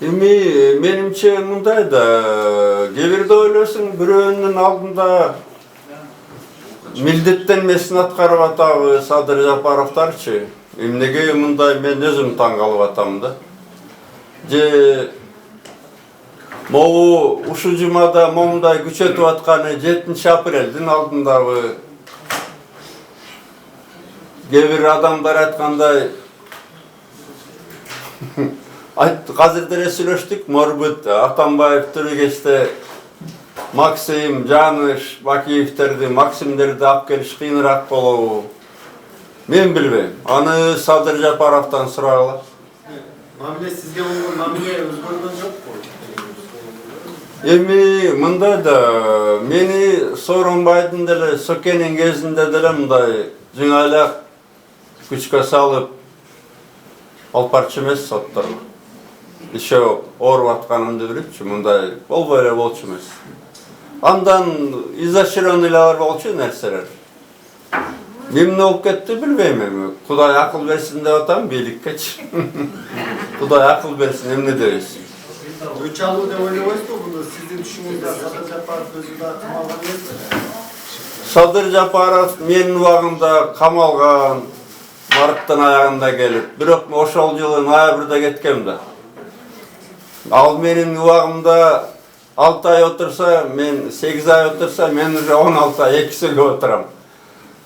Menimçe mınday da, gebirde oylarsın biröөнün aldında mildettenmesин atkарып атабы Садыр Жапаровтарчы. Эмнеге мындай мен өзүм таң калып атам да. Же могу ушул жумада момундай күчөтүп атканы 7-апрелдин алдындагы кээ-бир адамдар айткандай азыр деле сүйлөштүк, Морбут, Атамбаев, Төрөгечте Максим, Жаныш, Бакиевтерди, Максимдерди алып келиш кыйыныраак болобу? Мен билбейм. Аны Садыр Жапаровтан сурагыла. Мамиле сизге болгон мамиле өзгөргөн жокпу? Эми мындай да, мени Сооронбайдын деле Сокенин кезинде деле мындай жыңайлак күчкө салып алып барчу эмес сотторго. Еще ооруп атканымды билипчи, мындай болбой эле болчу эмес. Андан изощренныйлар болчу нерселер. Эмне болуп кетти билбейм эми. Кудай акыл берсин деп атам бийликкечи. Кудай акыл берсин, эмне дейбиз? Өч алуу деп ойлобойсузбу? Муну сиздин түшүңүздө Садыр Жапаров өзүндө камалган эмеспи? Садыр Жапаров менин убагымда камалган, марттын аягында келип, бирок ошол жылы ноябрда кеткем да. Ал менин убагымда 6 ай отурса, мен 8 ай отурса, мен уже 16 ай экисиге отурам.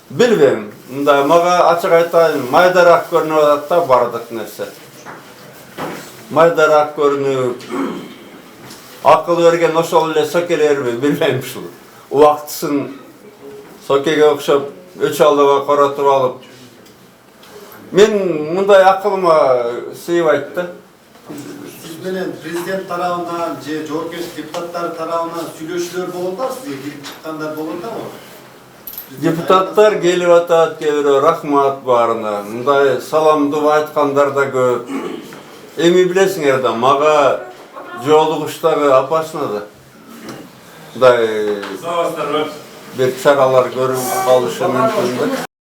Билбейм, мындай мага ачык айтайын, майдараак көрүнүп атат да бардык нерсе. Майдараак көрүнүп, акыл берген ошол эле Сокелерби билбейм ушул. Убактысын Сокеге окшоп өч алдыга коротуп алып. Мен мындай акылыма сыйбайт да. Сиз менен президент тарабынан же жоопкерчилик депутаттары тарабынан сүйлөшүүлөр болуп атат, сизге кирип чыккандар болуп атабы? Депутаттар келип атат, кээ-бирөө рахмат баарына. Мындай саламдуу айткандар да көп. Эми билесиңер да, мага жолугуштагы апасына да мындай бир чаралар көрүп калышы мүмкүн да.